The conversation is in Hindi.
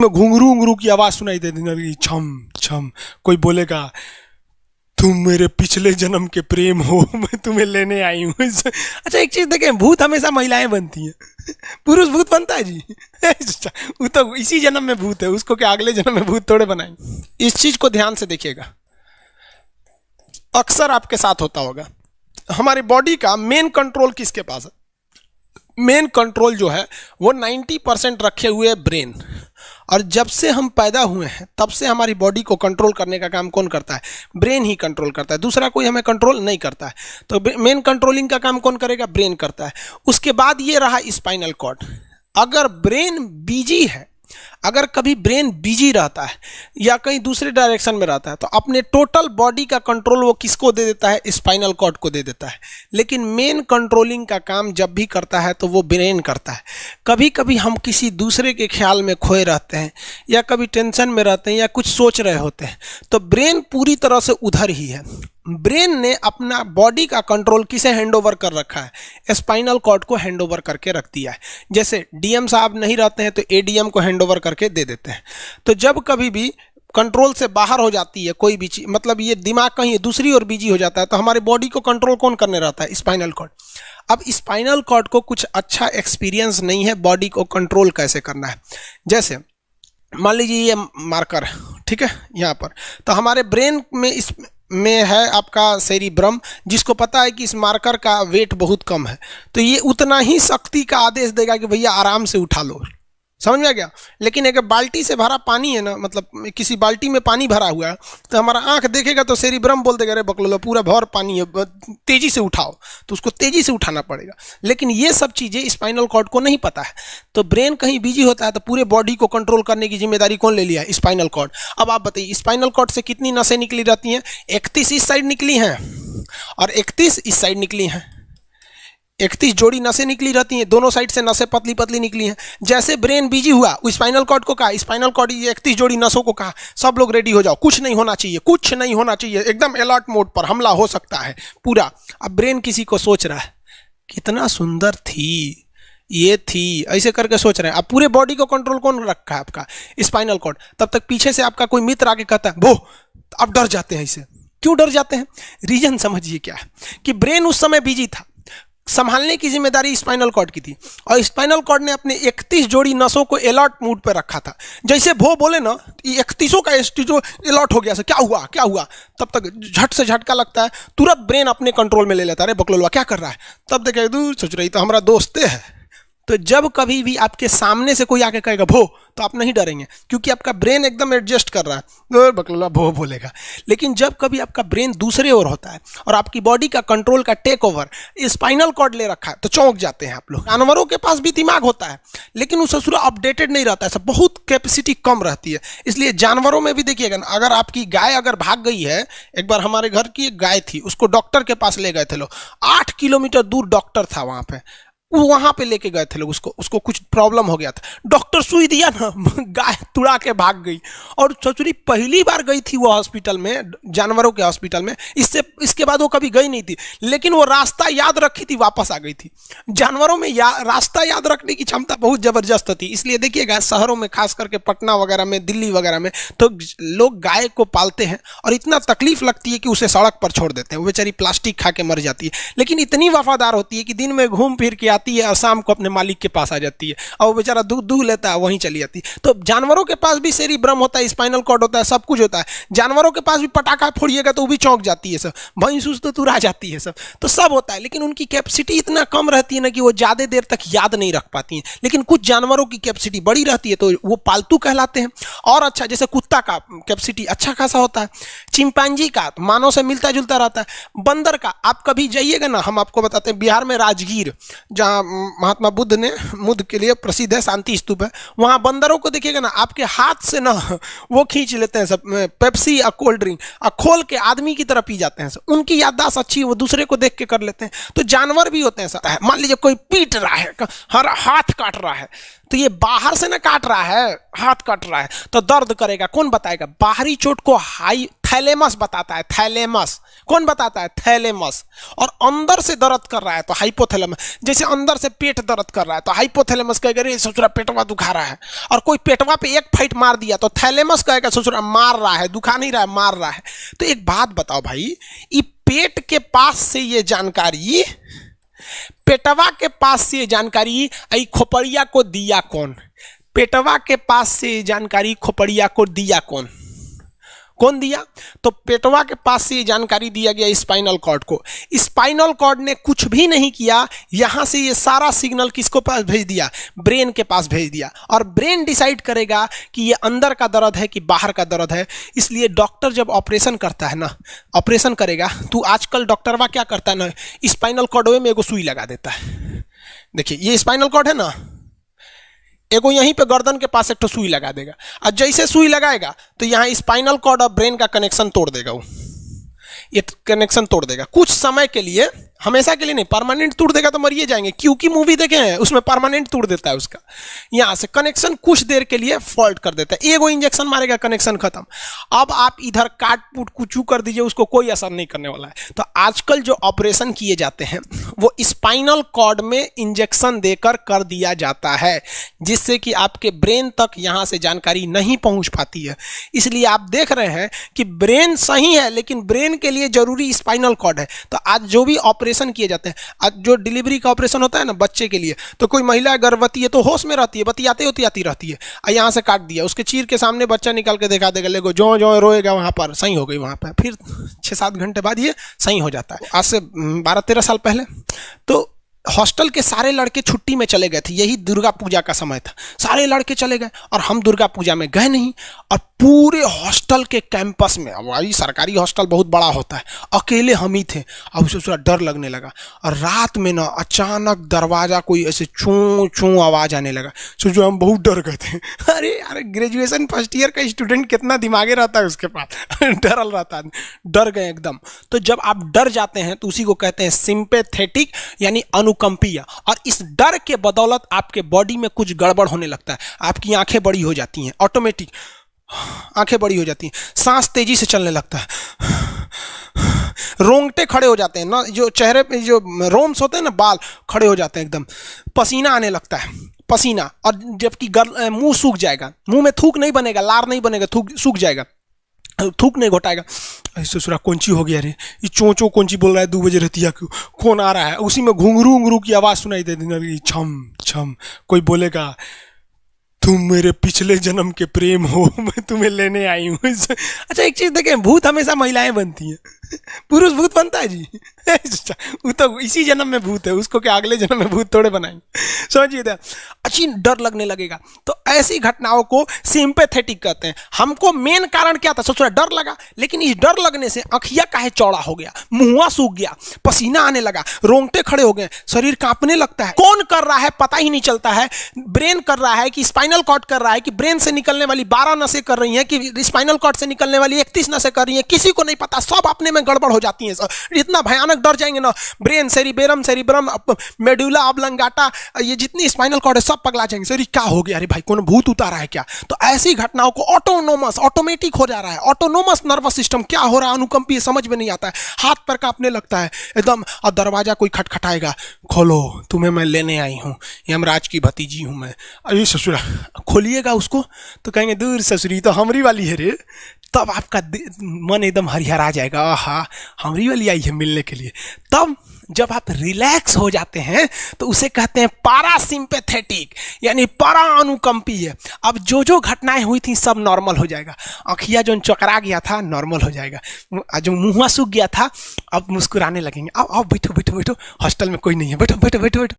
में घुंघरू घुंघरू की आवाज सुनाई देती लगी, छम छम। कोई बोलेगा तुम मेरे पिछले जन्म के प्रेम हो, मैं तुम्हें लेने आई हूँ। अच्छा एक चीज देखें, भूत हमेशा महिलाएं बनती हैं, पुरुष भूत बनता है जी? वो तो इसी जन्म में भूत है, उसको क्या अगले जन्म में भूत थोड़े बनाएंगे। इस चीज को ध्यान से देखिएगा, अक्सर आपके साथ होता होगा। हमारी बॉडी का मेन कंट्रोल किसके पास है? मेन कंट्रोल जो है वो 90% रखे हुए ब्रेन। और जब से हम पैदा हुए हैं तब से हमारी बॉडी को कंट्रोल करने का काम कौन करता है? ब्रेन ही कंट्रोल करता है, दूसरा कोई हमें कंट्रोल नहीं करता है। तो मेन कंट्रोलिंग का काम कौन करेगा? ब्रेन करता है। उसके बाद ये रहा स्पाइनल कॉर्ड। अगर ब्रेन बिजी है, अगर कभी ब्रेन बिजी रहता है या कहीं दूसरे डायरेक्शन में रहता है, तो अपने टोटल बॉडी का कंट्रोल वो किसको दे देता है? स्पाइनल कॉर्ड को दे देता है। लेकिन मेन कंट्रोलिंग का काम जब भी करता है तो वो ब्रेन करता है। कभी कभी हम किसी दूसरे के ख्याल में खोए रहते हैं या कभी टेंशन में रहते हैं या कुछ सोच रहे होते हैं, तो ब्रेन पूरी तरह से उधर ही है। ब्रेन ने अपना बॉडी का कंट्रोल किसे हैंडओवर कर रखा है? स्पाइनल कॉर्ड को हैंडओवर करके रख दिया है। जैसे डीएम साहब नहीं रहते हैं तो एडीएम को हैंडओवर करके दे देते हैं। तो जब कभी भी कंट्रोल से बाहर हो जाती है कोई भी चीज, मतलब ये दिमाग कहीं दूसरी ओर बिजी हो जाता है, तो हमारी बॉडी को कंट्रोल कौन करने रहता है? Spinal cord. अब स्पाइनल कॉर्ड को कुछ अच्छा एक्सपीरियंस नहीं है बॉडी को कंट्रोल कैसे करना है। जैसे मान लीजिए ये मार्कर, ठीक है, यहाँ पर, तो हमारे ब्रेन में इस में है आपका सेरिब्रम, जिसको पता है कि इस मार्कर का वेट बहुत कम है, तो ये उतना ही शक्ति का आदेश देगा कि भैया आराम से उठा लो। समझ में आ गया? लेकिन अगर बाल्टी से भरा पानी है ना, मतलब किसी बाल्टी में पानी भरा हुआ है, तो हमारा आंख देखेगा तो सेरिब्रम बोल देगा अरे बकलोला पूरा भर पानी है, तेजी से उठाओ, तो उसको तेजी से उठाना पड़ेगा। लेकिन ये सब चीज़ें स्पाइनल कॉर्ड को नहीं पता है। तो ब्रेन कहीं बिजी होता है तो पूरे बॉडी को कंट्रोल करने की जिम्मेदारी कौन ले लिया है? Spinal cord. अब आप बताइए स्पाइनल कॉर्ड से कितनी नसें निकली रहती हैं? 31 इस साइड निकली हैं और 31 इस साइड निकली हैं। 31 जोड़ी नसें निकली रहती हैं, दोनों साइड से नसें पतली पतली निकली हैं। जैसे ब्रेन बिजी हुआ, वो स्पाइनल कॉर्ड को कहा, स्पाइनल कॉर्ड 31 जोड़ी नसों को कहा, सब लोग रेडी हो जाओ, कुछ नहीं होना चाहिए, कुछ नहीं होना चाहिए, एकदम अलर्ट मोड पर, हमला हो सकता है पूरा। अब ब्रेन किसी को सोच रहा है कितना सुंदर थी ये थी, ऐसे करके सोच रहे हैं। अब पूरे बॉडी को कंट्रोल कौन रखा है? आपका स्पाइनल कॉर्ड। तब तक पीछे से आपका कोई मित्र आके कहता है वो, अब डर जाते हैं। इसे क्यों डर जाते हैं? रीजन समझिए क्या है कि ब्रेन उस समय बिजी था, संभालने की जिम्मेदारी स्पाइनल कॉर्ड की थी, और स्पाइनल कॉर्ड ने अपने 31 जोड़ी नसों को अलर्ट मूड पर रखा था। जैसे भो बोले ना, 31 का जो अलर्ट हो गया, क्या हुआ क्या हुआ, तब तक झट से झटका लगता है, तुरंत ब्रेन अपने कंट्रोल में ले लेता है। अरे बकलोलवा क्या कर रहा है? तब देखे दूर सोच रही तो हमारा दोस्त है। तो जब कभी भी आपके सामने से कोई आके कहेगा भो, तो आप नहीं डरेंगे, क्योंकि आपका ब्रेन एकदम एडजस्ट कर रहा है, बकलोला भो बोलेगा। लेकिन जब कभी आपका ब्रेन दूसरे ओर होता है और आपकी बॉडी का कंट्रोल का टेक ओवर स्पाइनल कॉर्ड ले रखा है, तो चौंक जाते हैं आप लोग। जानवरों के पास भी दिमाग होता है, लेकिन वो ससुरा अपडेटेड नहीं रहता है, सब बहुत कैपेसिटी कम रहती है। इसलिए जानवरों में भी देखिएगा ना, अगर आपकी गाय अगर भाग गई है, एक बार हमारे घर की एक गाय थी, उसको डॉक्टर के पास ले गए थे लोग, 8 किलोमीटर दूर डॉक्टर था, वहां पे लेके गए थे लोग, उसको कुछ प्रॉब्लम हो गया था, डॉक्टर सुई दिया ना, गाय तुड़ा के भाग गई। और ससुरी पहली बार गई थी वो हॉस्पिटल में, जानवरों के हॉस्पिटल में, इसके बाद वो कभी गई नहीं थी, लेकिन वो रास्ता याद रखी थी, वापस आ गई थी। जानवरों में रास्ता याद रखने की क्षमता बहुत जबरदस्त होती है। इसलिए देखिएगा शहरों में, खास करके पटना वगैरह में, दिल्ली वगैरह में, तो लोग गाय को पालते हैं और इतना तकलीफ लगती है कि उसे सड़क पर छोड़ देते हैं, वो बेचारी प्लास्टिक खा के मर जाती है, लेकिन इतनी वफादार होती है कि दिन में घूम फिर के है और शाम को अपने मालिक के पास आ जाती है, और वो बेचारा दूध लेता है, वहीं चली जाती है। तो जानवरों के पास भी सेरिब्रम होता है, स्पाइनल कॉर्ड होता है, सब कुछ होता है। जानवरों के पास भी पटाखा फोड़िएगा तो वो भी चौंक जाती है, सब भैंस तो तुरा जाती है, सब तो सब होता है। लेकिन उनकी कैपेसिटी इतना कम रहती है ना कि वो ज्यादा देर तक याद नहीं रख पाती हैं। लेकिन कुछ जानवरों की कैपेसिटी बड़ी रहती है, तो वो पालतू कहलाते हैं। और अच्छा, जैसे कुत्ता का कैपेसिटी अच्छा खासा होता है, चिंपांजी का मानव से मिलता जुलता रहता है, बंदर का आप कभी जाइएगा ना, हम आपको बताते हैं, बिहार में राजगीर, जहाँ महात्मा बुद्ध के लिए प्रसिद्ध है, शांति स्तूप है, वहां बंदरों को देखिएगा ना, आपके हाथ से ना वो खींच लेते हैं सब पेप्सी या कोल्ड ड्रिंक, और खोल के आदमी की तरह पी जाते हैं सब। उनकी याददाश्त अच्छी है, वो दूसरे को देख के कर लेते हैं। तो जानवर भी होते हैं, मान लीजिए कोई पीट रहा है, हर हाथ काट रहा है, तो ये बाहर से ना काट रहा है, हाथ कट रहा है तो दर्द करेगा, कौन बताएगा? बाहरी चोट को हाई थैलेमस बताता है, थैलेमस। कौन बताता है? थैलेमस। और अंदर से दर्द कर रहा है तो हाइपोथैलेमस। जैसे अंदर से पेट दर्द कर रहा है तो हाइपोथैलेमस कहेगा रे ससुरा पेटवा दुखा रहा है, और कोई पेटवा पे एक फाइट मार दिया तो थैलेमस कहेगा ससुरा मार रहा है, दुखा नहीं रहा है, मार रहा है। तो एक बात बताओ भाई, ये पेट के पास से ये जानकारी, पेटवा के पास से जानकारी आई खोपड़िया को दिया कौन? पेटवा के पास से जानकारी खोपड़िया को दिया कौन? कौन दिया? तो पेटवा के पास से जानकारी दिया गया स्पाइनल कॉर्ड को। स्पाइनल कॉर्ड ने कुछ भी नहीं किया, यहां से ये सारा सिग्नल किसको पास भेज दिया? ब्रेन के पास भेज दिया। और ब्रेन डिसाइड करेगा कि ये अंदर का दर्द है कि बाहर का दर्द है। इसलिए डॉक्टर जब ऑपरेशन करता है ना, ऑपरेशन करेगा तो आजकल डॉक्टरवा क्या करता है ना, स्पाइनल कॉर्ड में एगो सुई लगा देता है। देखिए ये स्पाइनल कॉर्ड है ना, एगो यहीं पे गर्दन के पास एक तो सुई लगा देगा, और जैसे सुई लगाएगा तो यहाँ स्पाइनल कॉर्ड और ब्रेन का कनेक्शन तोड़ देगा। वो ये कनेक्शन तोड़ देगा कुछ समय के लिए, हमेशा के लिए नहीं, परमानेंट तोड़ देगा तो मरिए जाएंगे। क्योंकि मूवी देखे हैं उसमें परमानेंट तोड़ देता है उसका, यहां से कनेक्शन कुछ देर के लिए फॉल्ट कर देता है, एगो इंजेक्शन मारेगा कनेक्शन खत्म। अब आप इधर काट पुट कुचू कर दीजिए, उसको कोई असर नहीं करने वाला है। तो आजकल जो ऑपरेशन किए जाते हैं वो स्पाइनल कॉर्ड में इंजेक्शन देकर कर दिया जाता है, जिससे कि आपके ब्रेन तक यहां से जानकारी नहीं पहुंच पाती है। इसलिए आप देख रहे हैं कि ब्रेन सही है लेकिन ब्रेन के लिए जरूरी स्पाइनल कॉर्ड है। तो आज जो भी ऑपरेशन किए जाते हैं, आज जो डिलीवरी का ऑपरेशन होता है ना बच्चे के लिए, तो कोई महिला गर्भवती है तो होश में रहती है, बतियाते होती रहती है, यहाँ से काट दिया, उसके चीर के सामने बच्चा निकाल के दिखा देगा, लेगो जो जो रोएगा वहां पर सही हो गई, वहां पर फिर 6-7 घंटे बाद ये सही हो जाता है। आज से 12-13 साल पहले तो हॉस्टल के सारे लड़के छुट्टी में चले गए थे, यही दुर्गा पूजा का समय था, सारे लड़के चले गए और हम दुर्गा पूजा में गए नहीं। और पूरे हॉस्टल के कैंपस में, अब वही सरकारी हॉस्टल बहुत बड़ा होता है, अकेले हम ही थे। अब उसे थोड़ा डर लगने लगा और रात में ना अचानक दरवाजा कोई ऐसे चूं चूं आवाज आने लगा। सोचो हम बहुत डर गए थे। अरे ग्रेजुएशन फर्स्ट ईयर का स्टूडेंट कितना दिमागे रहता है उसके पास, डरल रहता है, डर गए एकदम। तो जब आप डर जाते हैं तो उसी को कहते हैं सिंपैथेटिक यानी अनुकंपीय। और इस डर के बदौलत आपके बॉडी में कुछ गड़बड़ होने लगता है, आपकी आंखें बड़ी हो जाती हैं, ऑटोमेटिक आंखें बड़ी हो जाती हैं, सांस तेजी से चलने लगता है, रोंगटे खड़े हो जाते हैं ना, जो चेहरे पे जो रोम्स होते हैं ना, बाल खड़े हो जाते हैं एकदम, पसीना आने लगता है, पसीना। और जबकि मुंह सूख जाएगा, मुंह में थूक नहीं बनेगा, लार नहीं बनेगा, थूक सूख जाएगा, थूक नहीं घोटाएगा। ससुरा कौन ची हो गया रे, ये चों चों कौन ची बोल रहा है 2 बजे रहती है, कौन आ रहा है? उसी में घुंघरू घुंघरू की आवाज सुनाई देती, छम छम। कोई बोलेगा तुम मेरे पिछले जन्म के प्रेम हो, मैं तुम्हें लेने आई हूँ। अच्छा एक चीज देखें, भूत हमेशा महिलाएं बनती हैं, पुरुष भूत बनता है जी? वो तो इसी जन्म में भूत है, उसको क्या अगले जन्म में भूत थोड़े बनाएंगे? समझिए, अच्छी डर लगने लगेगा। तो ऐसी घटनाओं को सिंपैथेटिक कहते हैं। हमको मेन कारण क्या था? सोचो डर लगा, लेकिन इस डर लगने से आँखिया काहे चौड़ा हो गया, मुंह सूख गया, पसीना आने लगा, रोंगटे खड़े हो गए, शरीर कांपने लगता है। कौन कर रहा है पता ही नहीं चलता है। ब्रेन कर रहा है कि स्पाइनल कॉर्ड कर रहा है कि ब्रेन से निकलने वाली 12 नसें कर रही हैं कि स्पाइनल कॉर्ड से निकलने वाली 31 नसें कर रही हैं, किसी को नहीं पता, सब अपने में गड़बड़ हो जाती है। इतना भयानक डर जाएंगे ना, ब्रेन, सेरिब्रम, मेडुला ऑब्लंगाटा, ये जितनी स्पाइनल कॉर्ड है सब पगला जाएंगे। सर क्या हो गया, अरे भाई कौन भूत उतारा है क्या? तो ऐसी घटनाओं को ऑटोनोमस, ऑटोमेटिक हो जा रहा है, ऑटोनोमस नर्वस सिस्टम क्या हो रहा है, अनुकंपीय, समझ में नहीं आता है, हाथ पर कांपने लगता है एकदम। और दरवाजा कोई खटखटाएगा, खोलो तुम्हें मैं लेने आई हूँ, यमराज की भतीजी हूँ मैं। अरे ससुरा, खोलिएगा उसको तो कहेंगे दूर ससुरी तो हमरी वाली है रे। तब आपका मन एकदम हरिहरा जाएगा, आहा हमरी वाली आई है मिलने के लिए। तब जब आप रिलैक्स हो जाते हैं तो उसे कहते हैं पारासिम्पैथेटिक यानी परा अनुकंपीय। अब जो जो घटनाएं हुई थी सब नॉर्मल हो जाएगा, आँखिया जो चकरा गया था नॉर्मल हो जाएगा, जो मुँह सूख गया था अब मुस्कुराने लगेंगे। अब बैठो बैठो बैठो, हॉस्टल में कोई नहीं है, बैठो बैठो बैठो बैठो।